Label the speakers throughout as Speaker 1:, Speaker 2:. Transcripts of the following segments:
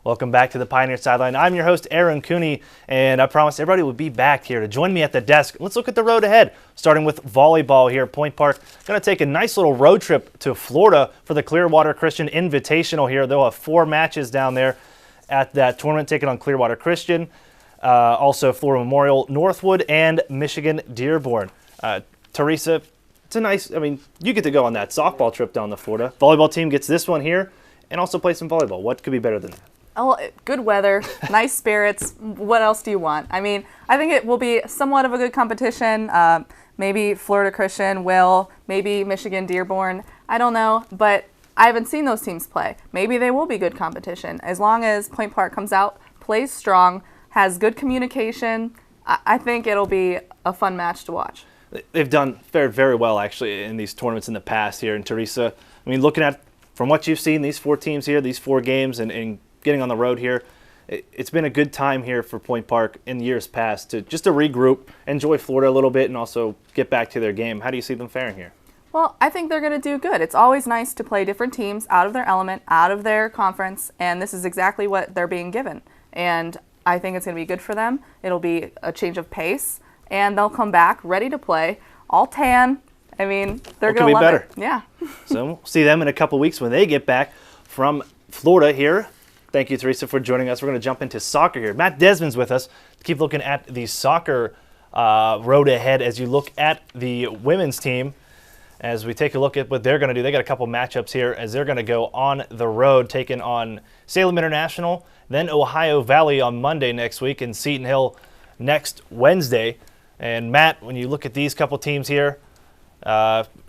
Speaker 1: Welcome back to the Pioneer Sideline. I'm your host, Aaron Cooney, and I promised everybody would be back here to join me at the desk. Let's look at the road ahead, starting with volleyball here at Point Park. Going to take a nice little road trip to Florida for the Clearwater Christian Invitational here. They'll have 4 matches down there at that tournament, taking on Clearwater Christian, also Florida Memorial, Northwood, and Michigan Dearborn. Teresa, it's a nice, you get to go on that softball trip down to Florida. Volleyball team gets this one here and also play some volleyball. What could be better than that?
Speaker 2: Oh, good weather, nice spirits. What else do you want? I think it will be somewhat of a good competition. Maybe Florida Christian will, maybe Michigan Dearborn. I don't know, but I haven't seen those teams play. Maybe they will be good competition. As long as Point Park comes out, plays strong, has good communication, I think it'll be a fun match to watch.
Speaker 1: They've done very, very well, actually, in these tournaments in the past here. And Teresa, looking at, from what you've seen, these 4 teams here, these 4 games, and getting on the road here, it's been a good time here for Point Park in years past to regroup, enjoy Florida a little bit, and also get back to their game. How do you see them faring here?
Speaker 2: Well, I think they're going to do good. It's always nice to play different teams out of their element, out of their conference, and this is exactly what they're being given. And I think it's going to be good for them. It'll be a change of pace, and they'll come back ready to play, all tan. They're going to love
Speaker 1: better?
Speaker 2: It. Yeah.
Speaker 1: So we'll see them in a couple weeks when they get back from Florida here. Thank you, Teresa, for joining us. We're going to jump into soccer here. Matt Desmond's with us to keep looking at the soccer road ahead as you look at the women's team. As we take a look at what they're going to do, they got a couple matchups here as they're going to go on the road, taking on Salem International, then Ohio Valley on Monday next week, and Seton Hill next Wednesday. And Matt, when you look at these couple teams here,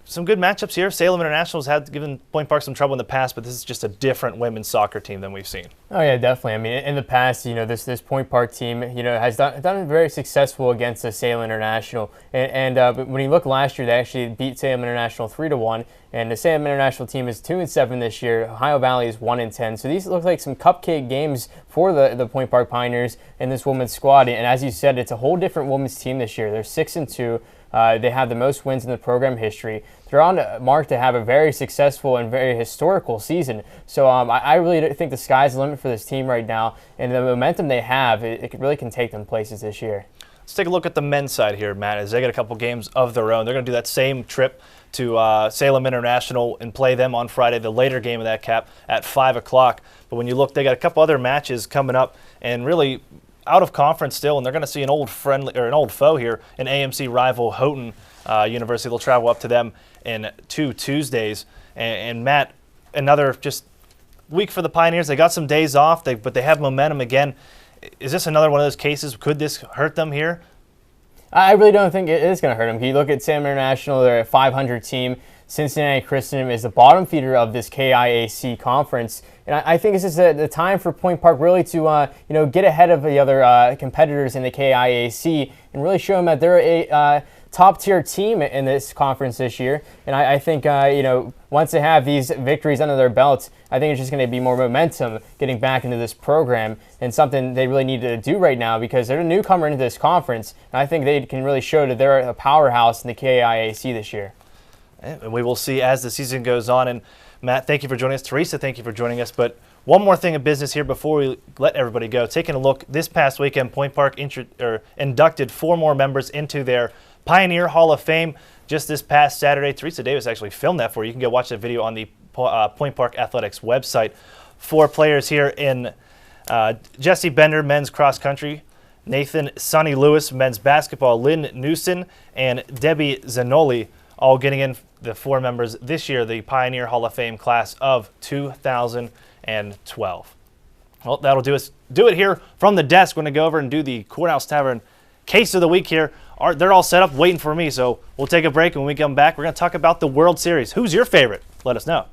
Speaker 1: some good matchups here. Salem International's had given Point Park some trouble in the past, but this is just a different women's soccer team than we've seen.
Speaker 3: Oh yeah, definitely. In the past, this Point Park team, has done very successful against the Salem International. And when you look last year, they actually beat Salem International 3-1. And the Salem International team is 2-7 this year. Ohio Valley is 1-10. So these look like some cupcake games for the Point Park Pioneers and this women's squad. And as you said, it's a whole different women's team this year. They're 6-2. They have the most wins in the program history. They're on mark to have a very successful and very historical season. So I really think the sky's the limit for this team right now. And the momentum they have, it really can take them places this year.
Speaker 1: Let's take a look at the men's side here, Matt, as they get a couple games of their own. They're going to do that same trip to Salem International and play them on Friday, the later game of that cap at 5 o'clock. But when you look, they got a couple other matches coming up and really out of conference still, and they're going to see an old foe here, an AMC rival, Houghton University. They'll travel up to them in 2 Tuesdays. And Matt, another just week for the Pioneers. They got some days off, but they have momentum again. Is this another one of those cases? Could this hurt them here?
Speaker 3: I really don't think it is going to hurt them. You look at Salem International, they're a 500 team. Cincinnati Christian is the bottom feeder of this KIAC conference. And I think this is the time for Point Park really to get ahead of the other competitors in the KIAC and really show them that they're a top-tier team in this conference this year. And I think, once they have these victories under their belts, I think it's just going to be more momentum getting back into this program and something they really need to do right now because they're a newcomer into this conference. And I think they can really show that they're a powerhouse in the KIAC this year.
Speaker 1: And we will see as the season goes on. And Matt, thank you for joining us. Teresa, thank you for joining us. But one more thing of business here before we let everybody go. Taking a look, this past weekend, Point Park inducted 4 more members into their Pioneer Hall of Fame just this past Saturday. Teresa Davis actually filmed that for you. You can go watch that video on the Point Park Athletics website. 4 players here in Jesse Bender, men's cross country, Nathan Sonny Lewis, men's basketball, Lynn Newson, and Debbie Zanoli, all getting in the 4 members this year, the Pioneer Hall of Fame class of 2012. Well, that'll do it here from the desk. We're going to go over and do the Courthouse Tavern case of the week here. They're all set up waiting for me, so we'll take a break, and when we come back, we're going to talk about the World Series. Who's your favorite? Let us know.